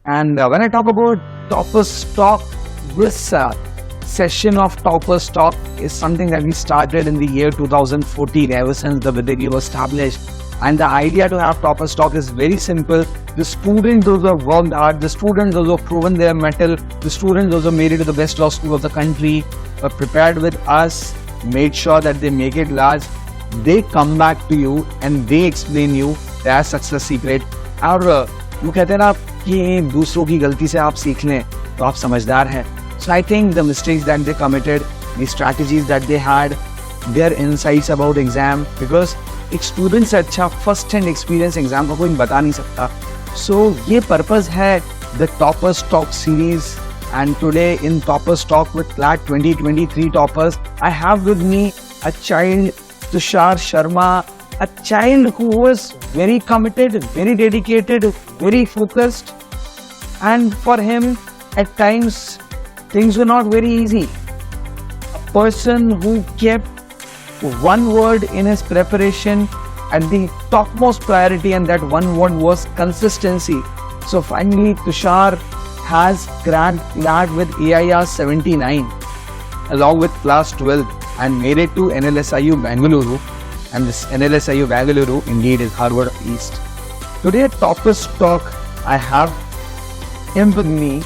And when I talk about Topper's Talk, this session of Topper's Talk is something that we started in the year 2014, ever since the Vidhigya was established. And the idea to have Topper's Talk is very simple. The students, those who have worked hard, the students, those who have proven their mettle, the students, those who have made it to the best law school of the country, were prepared with us, made sure that they make it large. They come back to you and they explain you their success secret. और वो कहते हैं ना कि दूसरों की गलती से आप सीख लें तो आप समझदार हैं. So I think the mistakes that they committed, the strategies that they had, their insights about exam, because एक स्टूडेंट से अच्छा फर्स्ट हैंड एक्सपीरियंस एग्जाम का कोई बता नहीं सकता. सो ये पर्पस है the toppers talk series. And today in toppers talk with CLAT 2023 toppers, I have with me a child, Tushar Sharma, a child who was very committed, very dedicated, very focused, and for him at times things were not very easy. A person who kept one word in his preparation at the topmost priority, and that one word was consistency. So finally Tushar has cracked CLAT with AIR 79 along with class 12 and made it to NLSIU Bengaluru. And this NLSIU Bengaluru indeed is Harvard East. Today at Toppers Talk, I have him with me.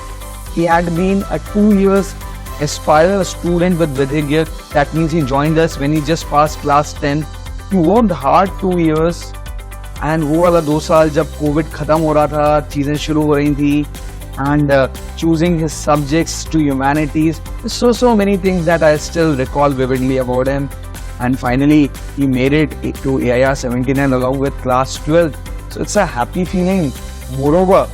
He had been a 2 years aspire student with Vidhigya. That means he joined us when he just passed class 10. He worked hard 2 years. And वो वाला 2 साल जब Covid खत्म हो रहा था, चीज़ें शुरू हो रही थी, and choosing his subjects to humanities. So many things that I still recall vividly about him. And finally, he made it to AIR 79 along with class 12. So it's a happy feeling. Moreover,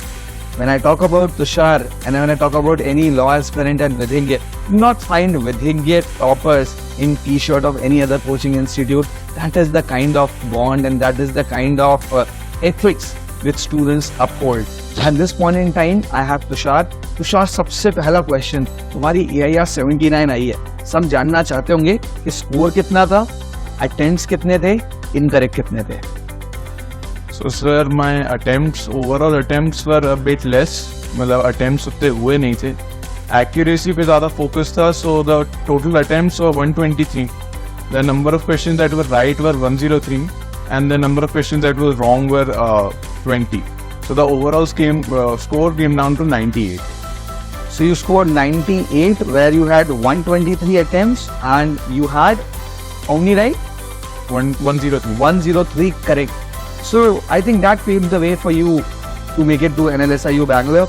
when I talk about Tushar and when I talk about any law aspirant at Vidhigya, do not find Vidhigya toppers in t-shirt of any other coaching institute. That is the kind of bond and that is the kind of ethics which students uphold. At this point in time, I have Tushar. Tushar, सबसे पहला question, तुम्हारी AIR 79 आई है, सब जानना चाहते होंगे कि score कितना था, अटेम्प्ट्स कितने थे, इनकरेक्ट कितने थे. So sir, my overall attempts were a bit less. मतलब attempts उतने हुए नहीं थे. Accuracy पे ज़्यादा focus था. So the total attempts were 123. The number of questions that were right were 103, and the number of questions that were wrong were 20. So the overall score came down to 98. So you scored 98 where you had 123 attempts and you had how many right? 103. 103 correct. So I think that paved the way for you to make it to NLSIU Bangalore.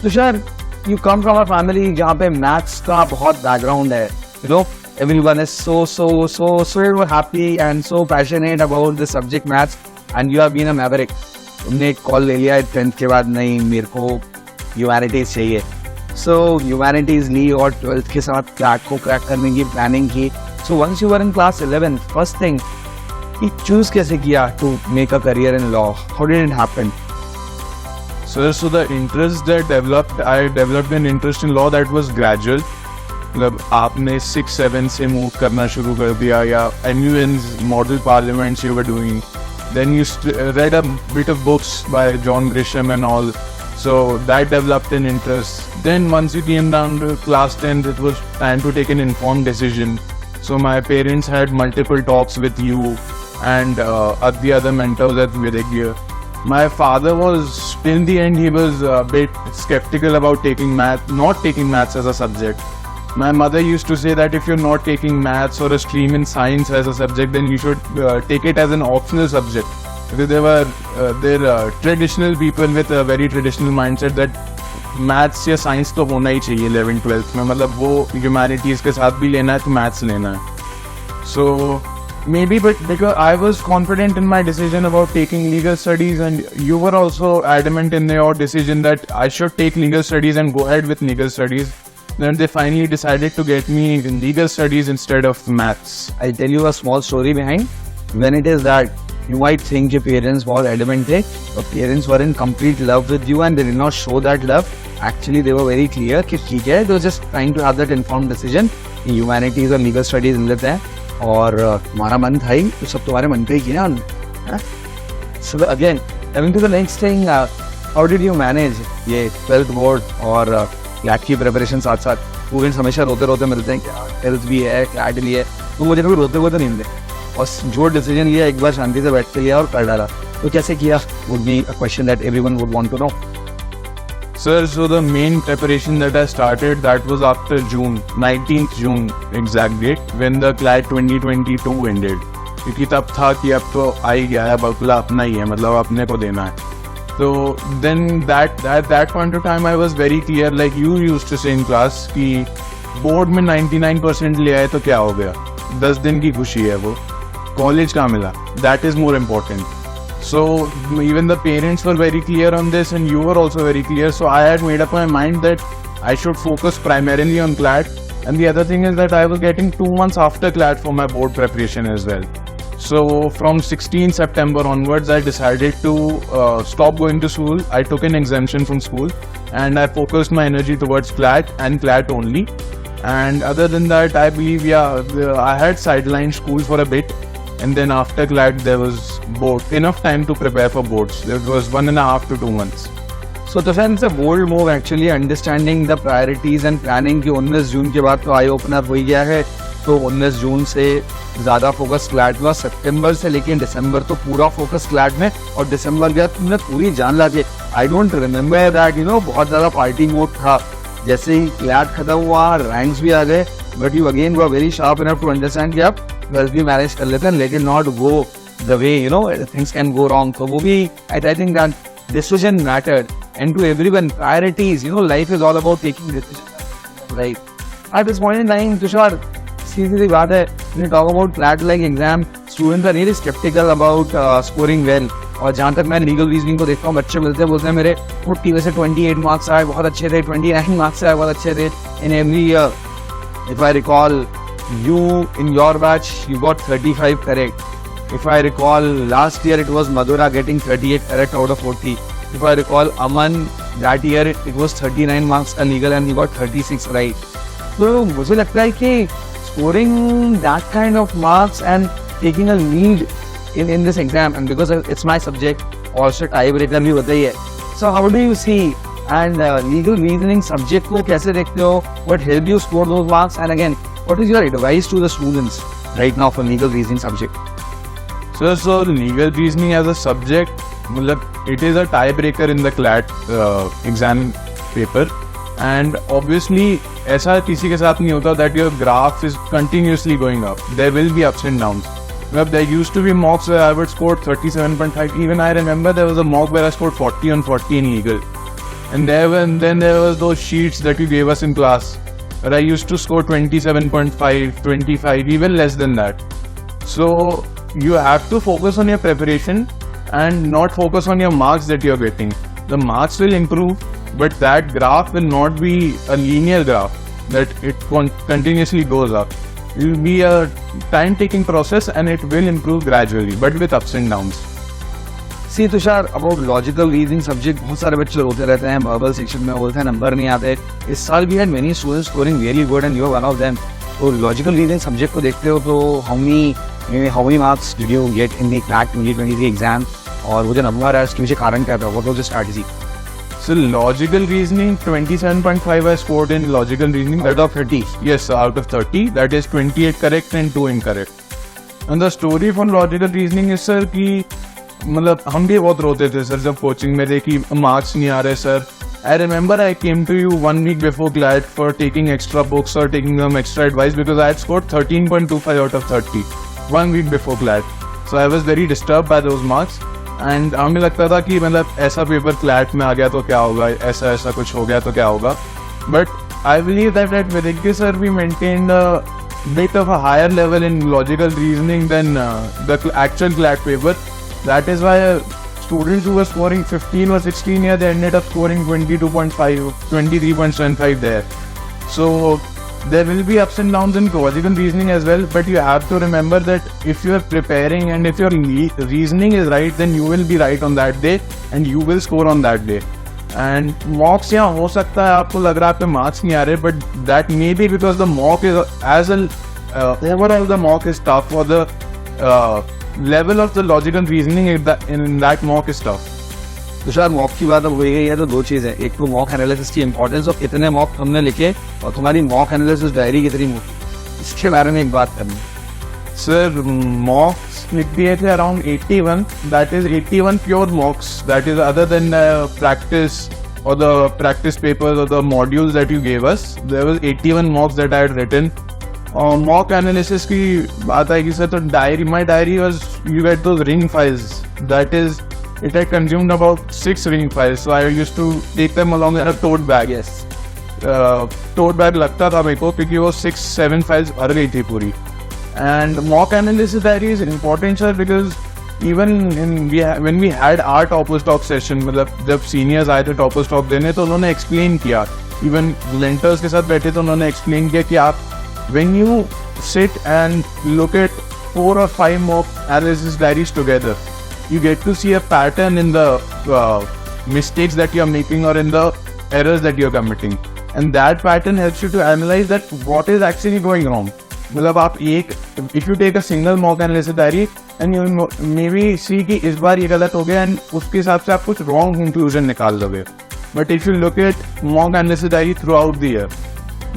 Tushar, you come from a family जहाँ पे maths का बहुत background है. You know, everyone is so happy and so passionate about the subject maths, and you have been a maverick. तुमने एक call ले लिया 10th के बाद, नहीं मेरे को ह्यूमैनिटीज चाहिए. सो ह्यूमैनिटीज ली और 12th के साथ CLAT को क्रैक करने की प्लानिंग की. So once you were in class 11, first thing कि चूज कैसे किया to make a career in law? How did it happen? So the interest that I developed an interest in law that was gradual. मतलब आपने 6-7 से move करना शुरू कर दिया, या MUN's model parliaments you were doing. Then you read a bit of books by John Grisham and all. So that developed an interest. Then once you came down to class 10, it was time to take an informed decision. So my parents had multiple talks with you and the other mentors at Vidhigya. My father was, till the end, he was a bit skeptical about not taking maths as a subject. My mother used to say that if you're not taking maths or a stream in science as a subject, then you should take it as an optional subject. Because there are traditional people with a very traditional mindset that maths या science तो होना ही चाहिए 11th-12th में. मतलब वो humanities के साथ भी लेना है तो maths लेना है. So maybe, but because I was confident in my decision about taking legal studies, and you were also adamant in your decision that I should take legal studies and go ahead with legal studies. Then they finally decided to get me in legal studies instead of maths. I'll tell you a small story behind. When it is that you might think your parents were adamant, your parents were in complete love with you and they did not show that love. Actually, they were very clear कि ठीक है, they were just trying to have that informed decision. Humanities और legal studies in लेते हैं और हमारा मन था ही, तो सब तुम्हारे मन पे ही किया उन्होंने. So again, coming to the next thing, how did you manage ये 12th बोर्ड और क्लैट की प्रिपरेशन साथ साथ? स्टूडेंट्स हमेशा रोते रोते मिलते हैं कि 12th भी है, क्लैट भी है, तो मुझे कभी रोते हुए तो नहीं मिले, और जो डिसीजन लिया एक बार शांति से बैठ के लिया और कर डाला। तो कैसे किया would be a question that everyone would want to know. Sir, so the main preparation that I started, that was after June, 19th June exact date, when the CLAT 2022 ended. क्योंकि तब था कि अब तो आ ही गया है, बकला अपना ही है, मतलब अपने को देना है। So then that point of time I was very clear, like you used to say in class कि बोर्ड में 99% ले आए तो क्या हो गया, 10 दिन की खुशी है वो, कॉलेज कहाँ मिला, that is more important. So even the parents were very clear on this and you were also very clear. So I had made up my mind that I should focus primarily on CLAT. And the other thing is that I was getting 2 months after CLAT for my board preparation as well. So from 16 September onwards, I decided to stop going to school. I took an exemption from school and I focused my energy towards CLAT and CLAT only. And other than that, I believe, I had sidelined school for a bit. And then after CLAT, there was enough time to prepare for boards. It was 1.5 to 2 months. So Tushar, it's a bold move actually, understanding the priorities and planning कि 19 जून के बाद तो eye opener हो ही गया है, तो 19 जून से ज़्यादा फोकस क्लैट में, सितंबर से लेकिन दिसंबर तो पूरा फोकस क्लैट में, और दिसंबर के बाद तुमने पूरी जान ला के, आई डोंट रिमेम्बर दैट बहुत ज़्यादा पार्टी मोड था। जैसे ही क्लैट खत्म हुआ, रैंक्स भी आ गए, but you again were very sharp enough to understand कि आप 12th भी मैनेज कर लेते हैं, लेकिन not go the way things can go wrong. तो वो भी I think that decision mattered, and to everyone priorities, life is all about taking decision, right? At this point in time Tushar, सीधी बात है, when you talk about CLAT like exam, students are really skeptical about scoring well. और जहाँ तक मैं legal reasoning को देखता हूँ, बच्चे मिलते हैं, बोलते हैं मेरे 40 में से 28 मार्क्स आए, बहुत अच्छे थे, 29 मार्क्स आए, बहुत अच्छे थे in every year. If I recall you in your batch you got 35 correct. If I recall last year it was Madhura getting 38 correct out of 40. If I recall Aman that year it was 39 marks का legal and he got 36 right. तो मुझे लगता है कि scoring that kind of marks and taking a lead in this exam, and because it's my subject also tiebreaker भी होता ही है. So how do you see and legal reasoning subject को कैसे देखते हो? What helped you score those marks? And again, what is your advice to the students right now for legal reasoning subject? So legal reasoning as a subject, it is a tiebreaker in the CLAT exam paper, and obviously ऐसा किसी के साथ नहीं होता that your graph is continuously going up. There will be ups and downs. There used to be mocks where I would score 37.5. Even I remember there was a mock where I scored 40 on 40 in legal, and then there was those sheets that you gave us in class, but I used to score 27.5, 25, even less than that. So you have to focus on your preparation and not focus on your marks that you're getting. The marks will improve, but that graph will not be a linear graph that it continuously goes up. It will be a time-taking process and it will improve gradually, but with ups and downs. See Tushar, about logical reasoning subject बहुत सारे बच्चे होते रहते हैं, verbal section में बोलते हैं number नहीं आते। इस साल भी had many students scoring really good and you are one of them. तो logical reasoning subject को देखते हो तो how many marks did you get in the CLAT 2023 exam? और वो जो नंबर है उसके पीछे कारण क्या था? What was the strategy? So logical reasoning, 27.5 I scored in logical reasoning. Out of 30? Yes, out of 30. That is 28 correct and 2 incorrect. And the story for logical reasoning is sir कि मतलब हम भी बहुत रोते थे सर जब coaching में थे कि मार्क्स नहीं आ रहे sir. I remember I came to you 1 week before CLAT for taking extra books or taking some extra advice because I had scored 13.25 out of 30 1 week before CLAT. So I was very disturbed by those marks and हमें लगता था कि मतलब ऐसा paper CLAT में आ गया तो क्या होगा, ऐसा कुछ हो गया तो क्या होगा. But I believe that at Vidhigya sir we maintained a bit of a higher level in logical reasoning than the actual CLAT paper. That is why students who were scoring 15 or 16 here, they ended up scoring 22.5, 23.75 there. So there will be ups and downs in logical reasoning as well, but you have to remember that if you are preparing and if your reasoning is right, then you will be right on that day and you will score on that day. And mocks यहाँ हो सकता है आपको लग रहा है आपके marks नहीं आ रहे, but that may be because the mock is overall the mock is tough or the level of the logical reasoning in that mock is tough. Tushar mock की बात अब हो गई है तो दो चीज़ है, एक तो मॉक एनालिसिस की इंपॉर्टेंस और कितने मॉक हमने लिखे और तुम्हारी मॉक एनालिसिस डायरी कितनी मोटी, इसके बारे में एक बात करनी। सर मॉक्स लिख दिए थे around 81, that is 81 pure मॉक्स, that is other than practice or the practice papers or the modules that you gave us. There was 81 mocks that I had written. Mock analysis की बात आएगी सर तो my diary was, you get those ring files, that is it had consumed about 6 ring files, so I used to take them along in a tote bag. Yes. Tote bag लगता था मेरे को क्योंकि वो 6-7 files भर गई थी पूरी. And mock analysis diary is important sir because even when we had our toppers talk session, मतलब जब seniors आए थे toppers talk देने तो उन्होंने explain किया, even mentors के साथ बैठे तो उन्होंने explain किया कि आप when you sit and look at 4 or 5 mock analysis diaries together, you get to see a pattern in the mistakes that you are making or in the errors that you are committing, and that pattern helps you to analyze that what is actually going wrong. मतलब आप एक if you take a single mock analysis diary and you maybe see कि इस बार ये गलत हो गया and उसके हिसाब से आप कुछ wrong conclusion निकाल दोगे. But if you look at mock analysis diary throughout the year,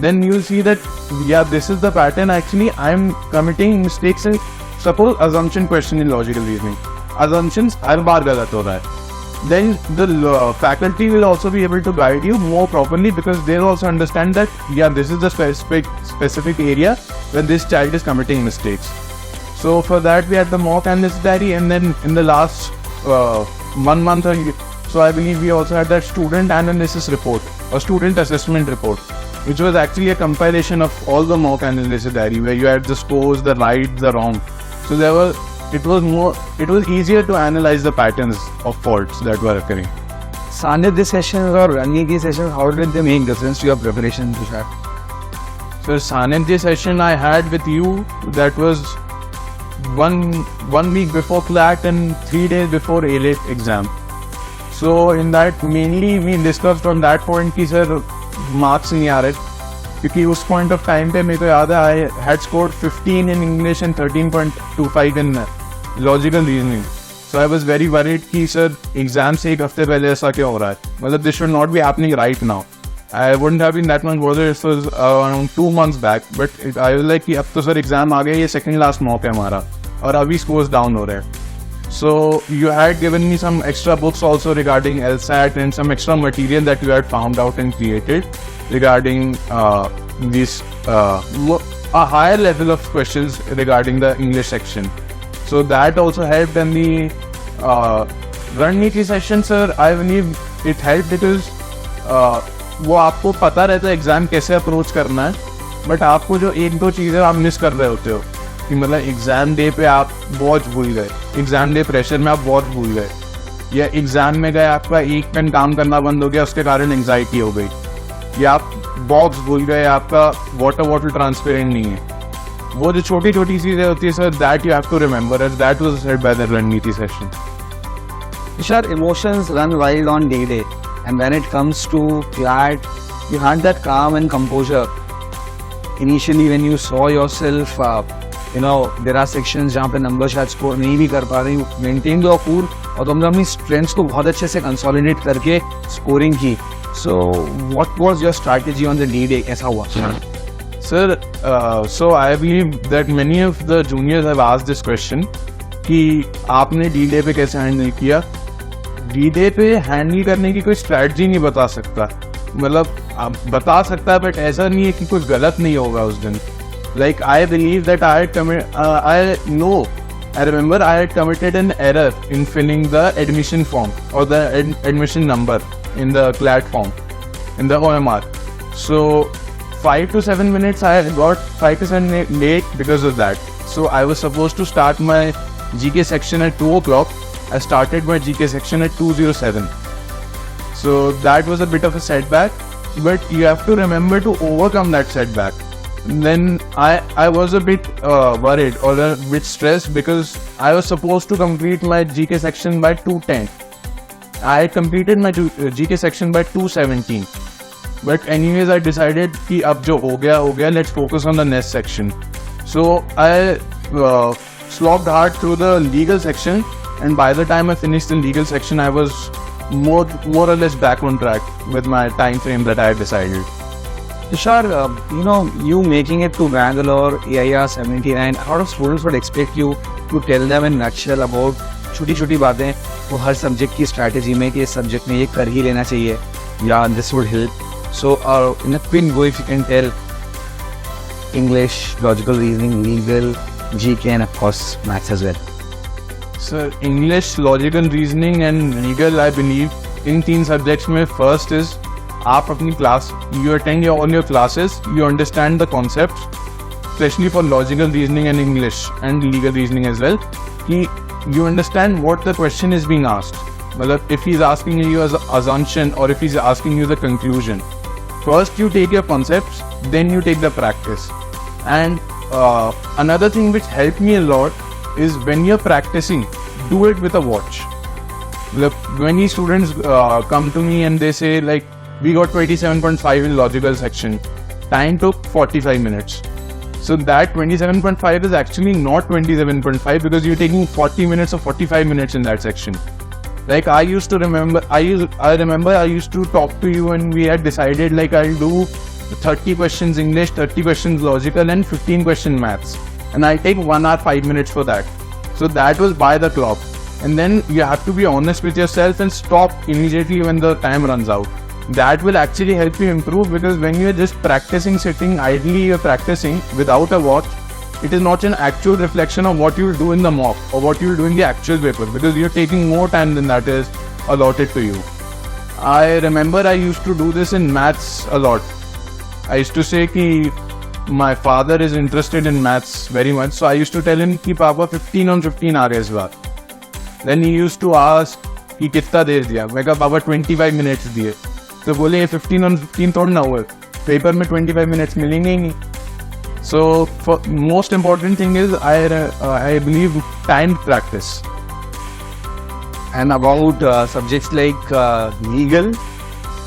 then you'll see that yeah, this is the pattern. Actually, I'm committing mistakes in suppose assumption question in logical reasoning. Assumptions हर बार गलत हो रहा है. Then the faculty will also be able to guide you more properly because they'll also understand that yeah, this is the specific area where this child is committing mistakes. So for that we had the mock analysis diary, and then in the last 1 month or so I believe we also had that student analysis report or student assessment report, which was actually a compilation of all the mock analysis diary where you had the scores, the right, the wrong. So it was easier to analyze the patterns of faults that were occurring. Sanidhya sessions or Rangi sessions, how did they make difference to your preparation, Tushar? So Sanidhya session I had with you, that was one week before CLAT and 3 days before ALET exam. So in that mainly we discussed on that point कि sir marks नहीं आ रहे, क्योंकि उस point of time पे मेरे को याद है I had scored 15 in English and 13.25 in logical reasoning. So I was very worried कि sir exam से एक हफ्ते पहले ऐसा क्या हो रहा है, मतलब this should not be happening right now. I wouldn't have been that much bothered if it was around 2 months back, but I was like कि अब तो sir exam आ गया, ये second last mock है हमारा और अभी scores down हो रहे हैं. So you had given me some extra books also regarding LSAT and some extra material that you had found out and created regarding a higher level of questions regarding the English section. So that also helped. And the Raniti session, sir, I believe it helped because वो आपको पता रहता है exam कैसे approach करना है, but आपको जो एक दो चीज़ें आप मिस कर रहे होते हो कि मतलब एग्जाम डे पे आप बहुत भूल गए, एग्जाम डे प्रेशर में आप बहुत भूल गए, या एग्जाम में गए आपका एक पेन काम करना बंद हो गया उसके कारण एंग्जाइटी हो गई, या आप बॉक्स भूल गए, आपका वाटर बॉटल ट्रांसपेरेंट नहीं है. वो जो छोटी छोटी चीज़ें होती है sir, that you have to remember as that was said by the रणनीति session. Tushar, emotions run wild on day, and when it comes to CLAT, you had that calm and composure. Initially, when you saw yourself, there are sections जहाँ पे number शायद score नहीं भी कर पा रही, maintain your cool और तुमने अपनी स्ट्रेंथ्स को बहुत अच्छे से कंसोलिडेट करके स्कोरिंग की. So what was your strategy on the D-Day? ऐसा हुआ sir? So I believe that many of the juniors have asked this question कि आपने D-Day पे कैसे हैंडल किया. D-Day पे हैंडल करने की कोई स्ट्रैटेजी नहीं बता सकता, मतलब आप बता सकता है बट ऐसा नहीं है कि कुछ गलत नहीं होगा उस दिन. Like I believe that I remember I had committed an error in filling the admission form or the admission number in the CLAT form in the OMR. So 5 to 7 minutes I got 5 to 7 late because of that. So I was supposed to start my GK section at 2 o'clock. I started my GK section at 2:07. So that was a bit of a setback, but you have to remember to overcome that setback. Then I was a bit worried or a bit stressed because I was supposed to complete my GK section by 2:10. I had completed my GK section by 2:17. But anyways, I decided कि अब जो हो गया, let's focus on the next section. So I slogged hard through the legal section, and by the time I finished the legal section, I was more or less back on track with my time frame that I decided. Tushar, you making it to Bangalore, AIR 79, a lot of students would expect you to tell them in nutshell about छोटी-छोटी बातें वो हर subject की strategy में कि इस subject में ये कर ही लेना चाहिए या this would help. So in a quick go, if you can tell English, logical reasoning, legal, GK, and of course maths as well. Sir, English, logical reasoning and legal, I believe in 3 subjects में first is आप अपनी class, you attend all your classes, you understand the concepts, especially for logical reasoning and English and legal reasoning as well. You understand what the question is being asked. Well, if he's asking you as an assumption or if he's asking you the conclusion, first you take your concepts, then you take the practice. And another thing which helped me a lot is when you're practicing, do it with a watch. Look, many students come to me and they say like, we got 27.5 in logical section. Time took 45 minutes. So that 27.5 is actually not 27.5 because you're taking 40 minutes or 45 minutes in that section. Like I used to remember, I remember I used to talk to you and we had decided like I'll do 30 questions English, 30 questions logical and 15 question maths. And I'll take 1 hour 5 minutes for that. So that was by the clock. And then you have to be honest with yourself and stop immediately when the time runs out. That will actually help you improve because when you're just practicing sitting idly, you're practicing without a watch, it is not an actual reflection of what you'll do in the mock or what you'll do in the actual paper because you're taking more time than that is allotted to you. I remember I used to do this in maths a lot. I used to say कि my father is interested in maths very much, so I used to tell him कि पापा 15 on 15 आ रहे इस बार. Then he used to ask कि कितना देर दिया. मैं कहा पापा 25 minutes दिए. तो बोले 15 on 15 थोड़ा ना हुआ. पेपर में 25 minutes मिलेंगे ही नहीं. So for most important thing is I believe time practice. And about subjects like legal,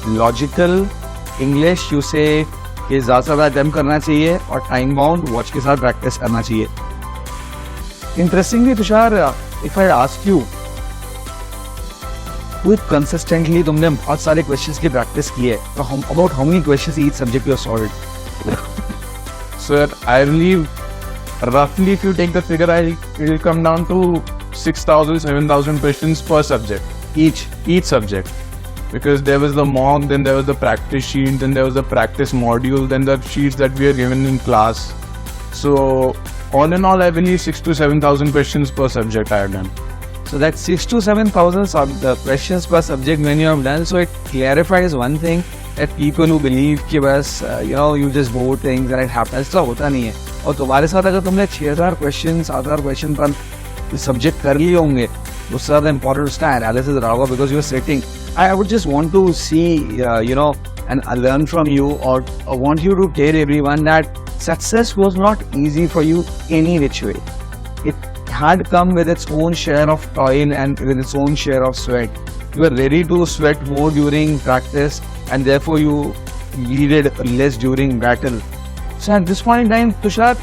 logical, English, you say कि ज़्यादा से ज़्यादा अटेम्प्ट करना चाहिए और टाइम बाउंड वॉच के साथ प्रैक्टिस करना चाहिए. Interestingly Tushar, if I ask you with consistently तुमने बहुत सारे क्वेश्चंस की प्रैक्टिस की है, तो about how many questions each subject you have solved? Sir, I believe roughly if you take the figure, it will come down to 6,000, 7,000 questions per subject. Each subject. Because there was the mock, then there was the practice sheet, then there was the practice module, then the sheets that we are given in class. So all in all, I believe 6,000 to 7,000 questions per subject I have done. So that's 6,000 to 7,000 questions per subject when you have done. So it clarifies one thing, that people who believe कि बस you just vote things and it happens, ऐसा होता नहीं है. और तुम्हारे साथ अगर तुमने 6,000 questions 7,000 question पर सब्जेक्ट कर लिए होंगे, उससे ज़्यादा इम्पोर्टेंट उसका एनालिसिस रहा होगा because you are sitting. I would just want to see and learn from you, or want you to tell everyone that success was not easy for you any which way. It had come with its own share of toil and with its own share of sweat. You were ready to sweat more during practice and therefore you needed less during battle. So at this point in time, Tushar,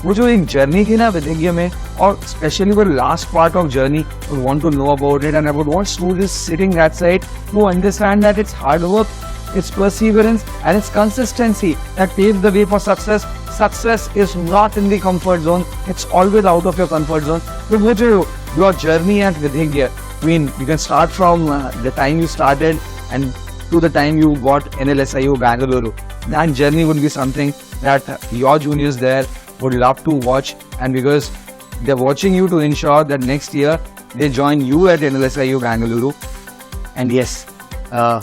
वो जो एक journey थी ना विधिज्ञ में, और specially वो last part of journey, I want to know about it and I would want students sitting that side to understand that it's hard work, it's perseverance and it's consistency that paves the way for success. Success is not in the comfort zone, it's always out of your comfort zone. So what your journey at Vidhigya, I mean, you can start from the time you started and to the time you got NLSIU Bangalore. That journey would be something that your juniors there would love to watch, and because they're watching you to ensure that next year they join you at NLSIU Bangalore, and yes,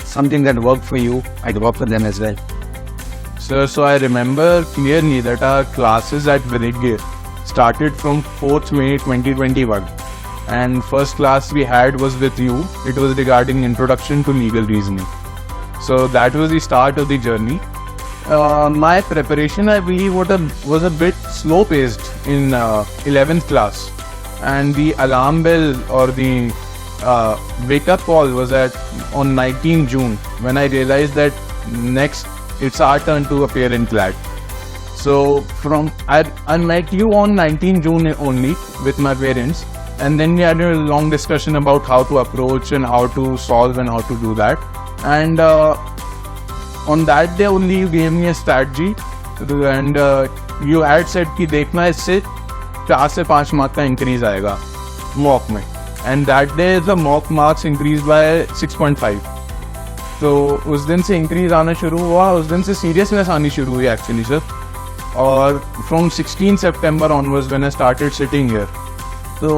something that worked for you might work for them as well. Sir, so I remember clearly that our classes at Vidhigya started from 4th May 2021, and first class we had was with you. It was regarding introduction to legal reasoning. So that was the start of the journey. My preparation, I believe, was a bit slow paced in 11th class, and the alarm bell or the wake up call was on 19 June when I realized that next it's our turn to appear in CLAT. So unlike you on 19 June only with my parents, And then we had a long discussion about how to approach and how to solve and how to do that. And on that day only you gave me a strategy, and you had said कि देखना इससे 4 से 5 mark का increase आएगा mock में. And that day the mock marks increased by 6.5. तो उस दिन से इंक्रीज आना शुरू हुआ, उस दिन से सीरियसनेस आनी शुरू हुई एक्चुअली सर. और from 16 September onwards when I started sitting here, so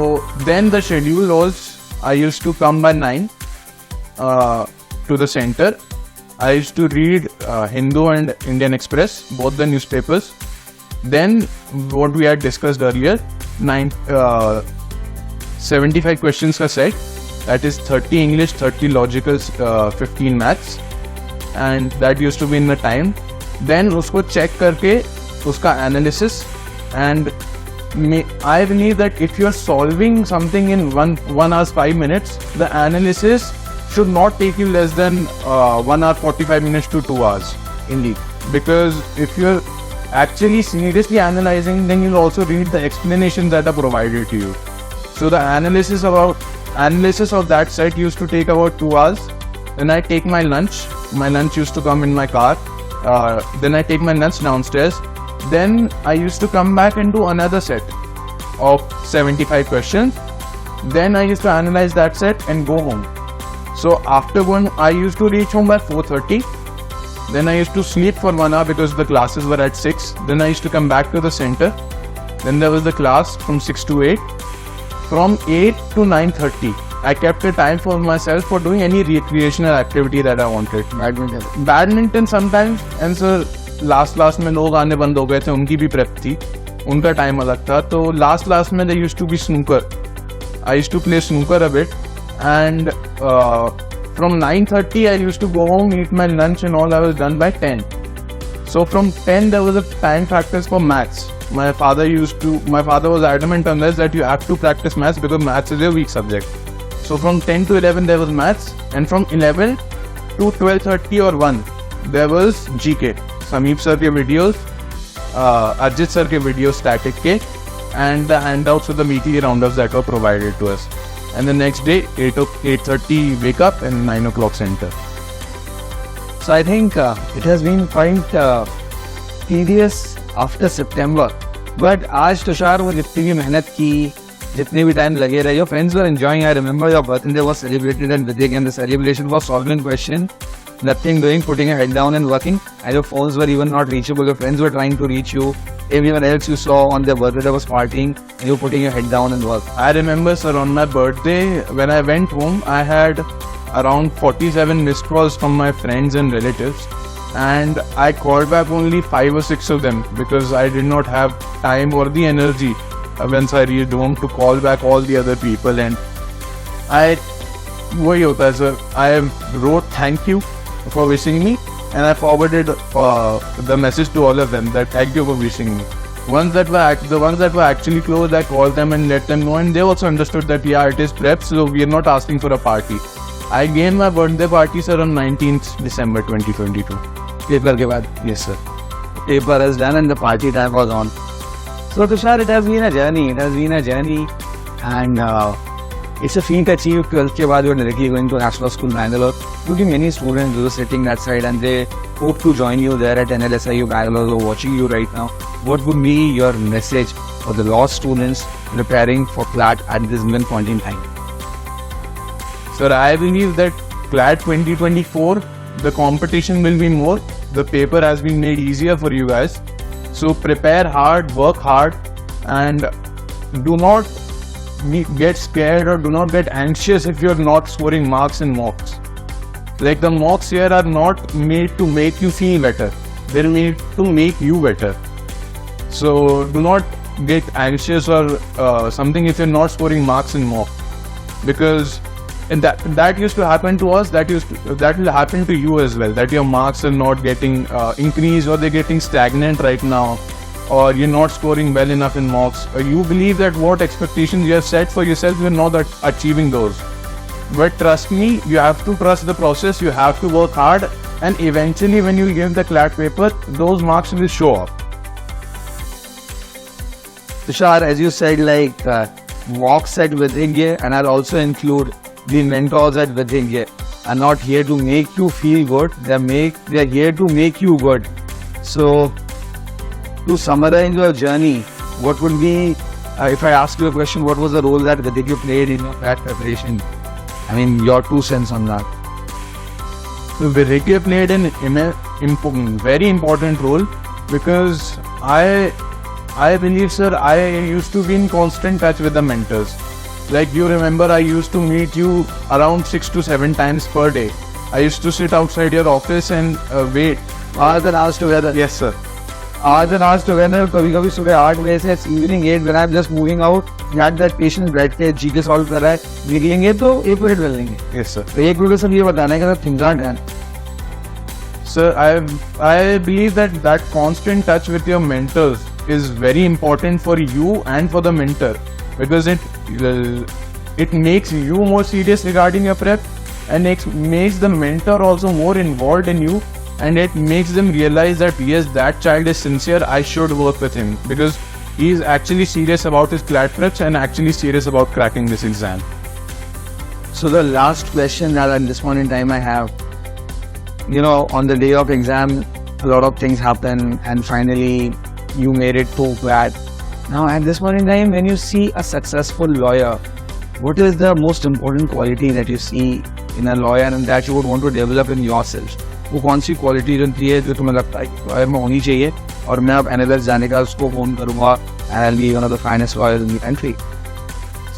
then the schedule was I used to come by 9 to the center. I used to read Hindu and Indian Express, both the newspapers. Then what we had discussed earlier, 75 questions का set, that is 30 English, 30 logical, 15 maths, and that used to be in the time. Then उसको check करके उसका analysis, and I believe that if you are solving something in 1 hour 5 minutes, the analysis should not take you less than 1 hour 45 minutes to 2 hours. Indeed, because if you're actually seriously analyzing, then you'll also read the explanations that are provided to you. So the analysis of that set used to take about 2 hours. Then I take my lunch. My lunch used to come in my car. Then I take my lunch downstairs. Then I used to come back and do another set of 75 questions. Then I used to analyze that set and go home. So after going, I used to reach home by 4:30. Then I used to sleep for 1 hour because the classes were at 6. Then I used to come back to the center. Then there was the class from 6 to 8. From 8 to 9:30, I kept a time for myself for doing any recreational activity that I wanted. Badminton sometimes, and so last में लोग आने बंद हो गए थे, उनकी भी prep थी, उनका टाइम अलग था. तो last में there used to be snooker. I used to play snooker a bit, and from 9:30 I used to go home, eat my lunch and all. I was done by 10. So from 10 there was a time factors for maths. My father was adamant on this, that you have to practice maths because maths is a weak subject. So from 10 to 11 there was maths, and from 11 to 12:30 or 1 there was GK. Sameep sir के videos, Ajit sir के videos static के, and the handouts of the meaty roundups that were provided to us. And the next day 8:30 wake up and 9 o'clock center. So I think it has been quite tedious after September. But आज तुषार वो जितनी भी मेहनत की, जितने भी time लगे रहे, your friends were enjoying. I remember your birthday was celebrated in Vidhigya, and the celebration was solving question, nothing doing, putting your head down and working, and your phones were even not reachable. Your friends were trying to reach you. Everyone else you saw on their birthday was partying, and you were putting your head down and work. I remember, sir, on my birthday, when I went home, I had around 47 missed calls from my friends and relatives, and I called back only 5 or 6 of them because I did not have time or the energy once I reached home to call back all the other people. And वही होता है sir, I wrote thank you for wishing me, and I forwarded the message to all of them that thank you for wishing me. The ones that were actually close, I called them and let them know, and they also understood that yeah, it is prep, so we are not asking for a party. I gave my birthday party, sir, on 19th December 2022. Paper के बाद. Yes, sir. Paper is done and the party time was on. So Tushar, it has been a journey, and it's a feat achieved. 12th के बाद you're directly going to National School Bangalore. Looking many students who are sitting that side, and they hope to join you there at NLSIU Bangalore or watching you right now. What would be your message for the law students preparing for CLAT at this given point in time? Sir, I believe that CLAT 2024, the competition will be more. The paper has been made easier for you guys. So prepare hard, work hard, and do not get scared or do not get anxious if you're not scoring marks in mocks. Like, the mocks here are not made to make you feel better. They're made to make you better. So do not get anxious or something if you're not scoring marks in mock, because that used to happen to us. That will happen to you as well. That your marks are not getting increased, or they're getting stagnant right now, or you're not scoring well enough in mocks. You believe that what expectations you have set for yourself, you're not achieving those. But trust me, you have to trust the process. You have to work hard, and eventually, when you give the CLAT paper, those marks will show up. Tushar, as you said, walks at Vidhigya, and I'll also include the mentors at Vidhigya, are not here to make you feel good. They're here to make you good. So, to summarize your journey, what would be, if I ask you a question, what was the role that Vidhigya played in your CLAT preparation? I mean, your 2 cents on that. So Vidhigya played an very important role because I believe, sir, I used to be in constant touch with the mentors. Like you remember, I used to meet you around 6 to 7 times per day. I used to sit outside your office and wait. Hours and hours together. Yes, sir. Hours and hours together. कभी-कभी सुबह 8 बजे से evening 8 when I'm just moving out, that patient बैठ के GK solve कर रहा है, निकलेंगे तो 1 मिनट मिल लेंगे. Yes, sir. तो 1 मिनट में सब ये बताना है कि things aren't done. Sir, I believe that constant touch with your mentors is very important for you and for the mentor, because it makes you more serious regarding your prep, and it makes the mentor also more involved in you, and it makes them realize that yes, that child is sincere, I should work with him because he is actually serious about his CLAT preps and actually serious about cracking this exam. So the last question that at this point in time I have, on the day of exam, a lot of things happen and finally you made it to CLAT. Now at this point in time, when you see a successful lawyer, what is the most important quality that you see in a lawyer and that you would want to develop in yourself? वो कौन सी quality रहती है जो तुम्हें लगता है कि lawyer में होनी चाहिए और मैं अब NLS जाने का उसको फोन करूँगा and I'll be one of the finest lawyers in the country?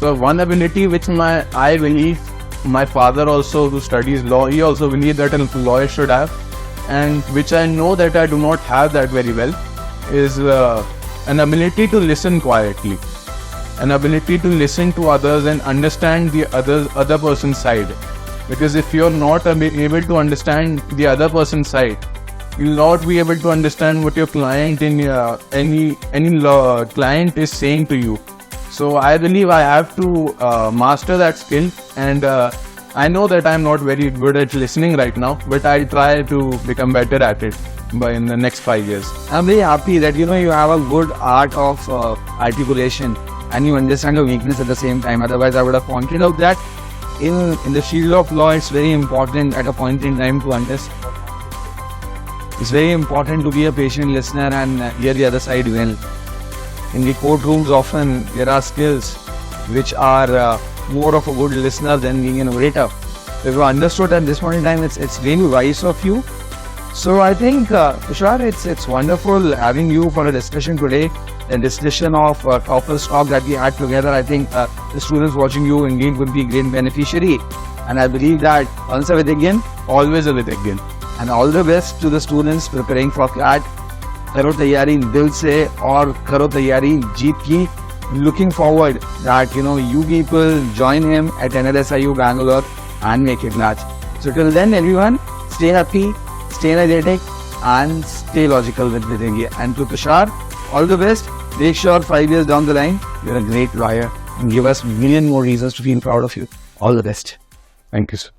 So one ability which I believe my father also, who studies law, he also believes that a lawyer should have, and which I know that I do not have that very well, is an ability to listen quietly, an ability to listen to others and understand the other person's side. Because if you're not able to understand the other person's side, you'll not be able to understand what your client any client is saying to you. So I believe I have to master that skill, and I know that I'm not very good at listening right now, but I'll try to become better at it in the next 5 years. I'm very happy that you have a good art of articulation and you understand your weakness at the same time. Otherwise, I would have pointed out that in the field of law, it's very important at a point in time to understand. It's very important to be a patient listener and hear the other side well. In the courtrooms, often there are skills which are more of a good listener than being an orator. So if you understood at this point in time, it's really wise of you. So I think, Tushar, it's wonderful having you for a discussion today. A discussion of toppers talk that we had together. I think the students watching you indeed would be great beneficiary. And I believe that once a Vidhigyan, always a Vidhigyan. And all the best to the students preparing for CLAT. करो तैयारी दिल से और करो तैयारी जीत की. Looking forward that you people join him at NLSIU Bangalore and make it large. So till then, everyone, stay happy, stay energetic, and stay logical with Vidhigya. And to Tushar, all the best. Make sure 5 years down the line, you're a great lawyer and give us million more reasons to feel proud of you. All the best. Thank you, sir.